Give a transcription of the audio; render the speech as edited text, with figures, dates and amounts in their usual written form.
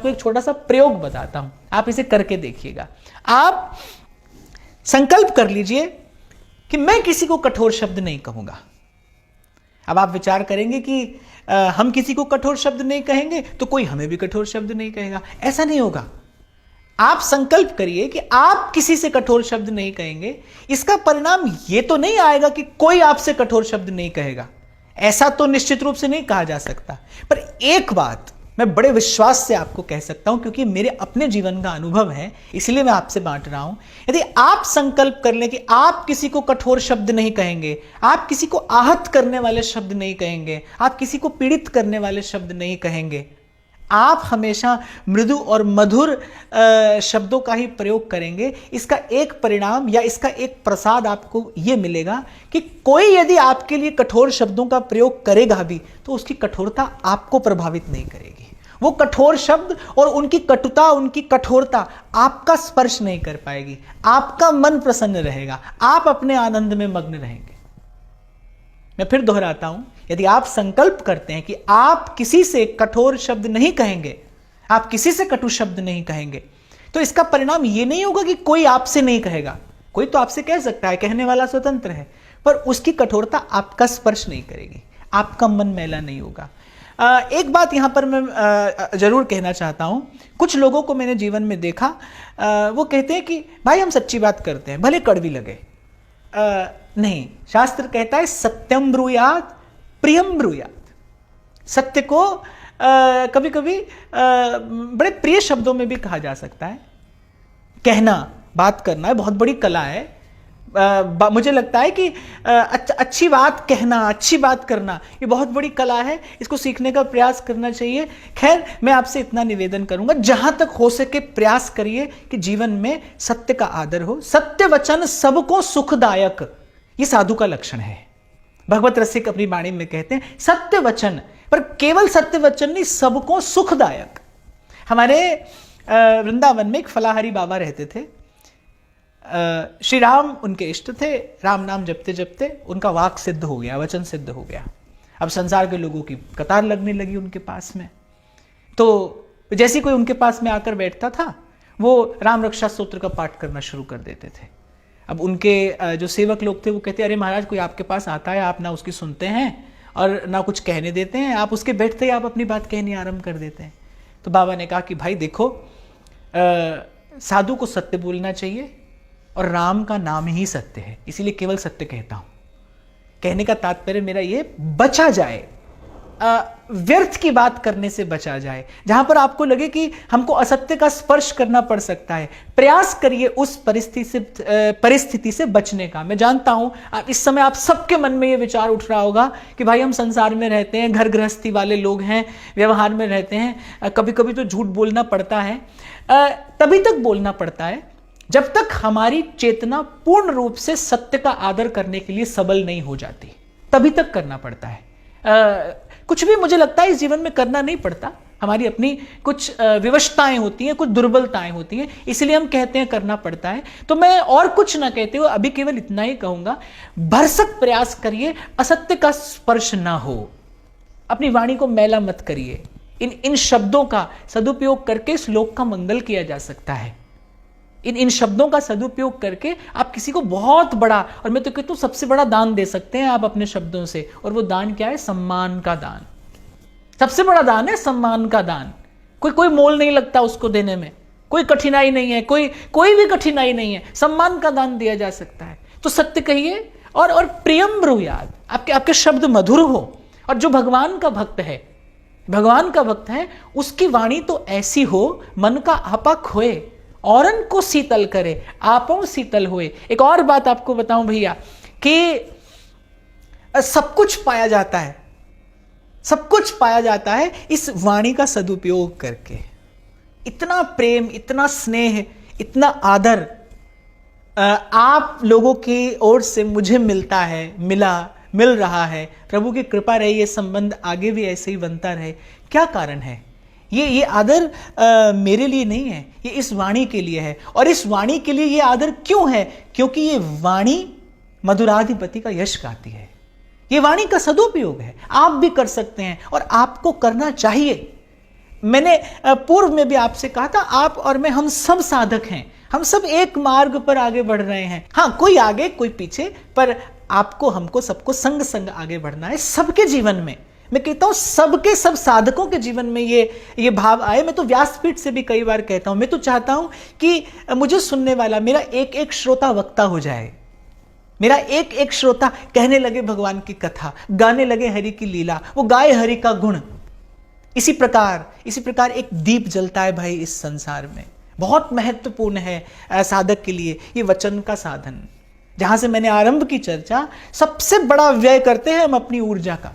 आपको एक छोटा सा प्रयोग बताता हूं, आप इसे करके देखिएगा। आप संकल्प कर लीजिए कि मैं किसी को कठोर शब्द नहीं कहूंगा। अब आप विचार करेंगे कि हम किसी को कठोर शब्द नहीं कहेंगे तो कोई हमें भी कठोर शब्द नहीं कहेगा। ऐसा नहीं होगा। आप संकल्प करिए कि आप किसी से कठोर शब्द नहीं कहेंगे। इसका परिणाम यह तो नहीं आएगा कि कोई आपसे कठोर शब्द नहीं कहेगा, ऐसा तो निश्चित रूप से नहीं कहा जा सकता। पर एक बात मैं बड़े विश्वास से आपको कह सकता हूं, क्योंकि मेरे अपने जीवन का अनुभव है, इसलिए मैं आपसे बांट रहा हूं। यदि आप संकल्प कर लें कि आप किसी को कठोर शब्द नहीं कहेंगे, आप किसी को आहत करने वाले शब्द नहीं कहेंगे, आप किसी को पीड़ित करने वाले शब्द नहीं कहेंगे, आप हमेशा मृदु और मधुर शब्दों का ही प्रयोग करेंगे, इसका एक परिणाम या इसका एक प्रसाद आपको यह मिलेगा कि कोई यदि आपके लिए कठोर शब्दों का प्रयोग करेगा भी तो उसकी कठोरता आपको प्रभावित नहीं करेगी। वो कठोर शब्द और उनकी कटुता, उनकी कठोरता आपका स्पर्श नहीं कर पाएगी। आपका मन प्रसन्न रहेगा, आप अपने आनंद में मग्न रहेंगे। मैं फिर दोहराता हूं, यदि आप संकल्प करते हैं कि आप किसी से कठोर शब्द नहीं कहेंगे, आप किसी से कटु शब्द नहीं कहेंगे, तो इसका परिणाम यह नहीं होगा कि कोई आपसे नहीं कहेगा। कोई तो आपसे कह सकता है, कहने वाला स्वतंत्र है, पर उसकी कठोरता आपका स्पर्श नहीं करेगी, आपका मन मैला नहीं होगा। एक बात यहां पर मैं जरूर कहना चाहता हूं। कुछ लोगों को मैंने जीवन में देखा, वो कहते हैं कि भाई हम सच्ची बात करते हैं, भले कड़वी लगे। नहीं, शास्त्र कहता है सत्यम ब्रूयात प्रियम ब्रूयात। सत्य को कभी कभी बड़े प्रिय शब्दों में भी कहा जा सकता है। कहना, बात करना बहुत बड़ी कला है। मुझे लगता है कि अच्छी बात कहना, अच्छी बात करना ये बहुत बड़ी कला है, इसको सीखने का प्रयास करना चाहिए। खैर, मैं आपसे इतना निवेदन करूंगा, जहां तक हो सके प्रयास करिए कि जीवन में सत्य का आदर हो। सत्य वचन सबको सुखदायक, ये साधु का लक्षण है। भगवत रसिक अपनी वाणी में कहते हैं सत्य वचन, पर केवल सत्य वचन नहीं, सबको सुखदायक। हमारे वृंदावन में एक फलाहारी बाबा रहते थे। श्री राम उनके इष्ट थे। राम नाम जपते जपते उनका वाक सिद्ध हो गया, वचन सिद्ध हो गया। अब संसार के लोगों की कतार लगने लगी उनके पास में। तो जैसे कोई उनके पास में आकर बैठता था, वो राम रक्षा स्तोत्र का पाठ करना शुरू कर देते थे। अब उनके जो सेवक लोग थे वो कहते, अरे महाराज, कोई आपके पास आता है, आप ना उसकी सुनते हैं और ना कुछ कहने देते हैं, आप उसके बैठते ही आप अपनी बात कहनी आरंभ कर देते हैं। तो बाबा ने कहा कि भाई देखो, साधु को सत्य बोलना चाहिए और राम का नाम ही सत्य है, इसीलिए केवल सत्य कहता हूं। कहने का तात्पर्य मेरा ये, बचा जाए, व्यर्थ की बात करने से बचा जाए। जहां पर आपको लगे कि हमको असत्य का स्पर्श करना पड़ सकता है, प्रयास करिए उस परिस्थिति से बचने का। मैं जानता हूं इस समय आप सबके मन में ये विचार उठ रहा होगा कि भाई हम संसार में रहते हैं, घर गृहस्थी वाले लोग हैं, व्यवहार में रहते हैं, कभी कभी तो झूठ बोलना पड़ता है। तभी तक बोलना पड़ता है जब तक हमारी चेतना पूर्ण रूप से सत्य का आदर करने के लिए सबल नहीं हो जाती, तभी तक करना पड़ता है। कुछ भी मुझे लगता है इस जीवन में करना नहीं पड़ता, हमारी अपनी कुछ विवशताएं होती हैं, कुछ दुर्बलताएं होती हैं, इसलिए हम कहते हैं करना पड़ता है। तो मैं और कुछ ना कहते हुए अभी केवल इतना ही कहूंगा, भरसक प्रयास करिए असत्य का स्पर्श ना हो। अपनी वाणी को मैला मत करिए। इन शब्दों का सदुपयोग करके इस लोक का मंगल किया जा सकता है। इन शब्दों का सदुपयोग करके आप किसी को बहुत बड़ा, और मैं तो कहता हूं सबसे बड़ा दान दे सकते हैं आप अपने शब्दों से। और वो दान क्या है? सम्मान का दान। सबसे बड़ा दान है सम्मान का दान। कोई मोल नहीं लगता उसको देने में, कोई कठिनाई नहीं है, कोई भी कठिनाई नहीं है, सम्मान का दान दिया जा सकता है। तो सत्य कहिए और प्रियम ब्रूयात, आपके शब्द मधुर हो। और जो भगवान का भक्त है उसकी वाणी तो ऐसी हो, मन का आपा खोए, औरन को शीतल करे, आपो शीतल होए। एक और बात आपको बताऊं भैया कि सब कुछ पाया जाता है इस वाणी का सदुपयोग करके। इतना प्रेम, इतना स्नेह, इतना आदर आप लोगों की ओर से मुझे मिल रहा है। प्रभु की कृपा रही, ये संबंध आगे भी ऐसे ही बनता रहे। क्या कारण है? ये आदर मेरे लिए नहीं है, ये इस वाणी के लिए है। और इस वाणी के लिए ये आदर क्यों है? क्योंकि ये वाणी मधुराधिपति का यश गाती है। ये वाणी का सदुपयोग है, आप भी कर सकते हैं और आपको करना चाहिए। मैंने पूर्व में भी आपसे कहा था, आप और मैं, हम सब साधक हैं, हम सब एक मार्ग पर आगे बढ़ रहे हैं। हाँ, कोई आगे कोई पीछे, पर आपको हमको सबको संग संग आगे बढ़ना है। सबके जीवन में, मैं कहता हूं सबके सब साधकों के जीवन में ये भाव आए। मैं तो व्यासपीठ से भी कई बार कहता हूं, मैं तो चाहता हूं कि मुझे सुनने वाला, मेरा एक एक श्रोता वक्ता हो जाए, मेरा एक एक श्रोता कहने लगे भगवान की कथा, गाने लगे हरि की लीला, वो गाए हरि का गुण। इसी प्रकार एक दीप जलता है भाई इस संसार में, बहुत महत्वपूर्ण है साधक के लिए ये वचन का साधन। जहां से मैंने आरंभ की चर्चा, सबसे बड़ा व्यय करते हैं हम अपनी ऊर्जा का।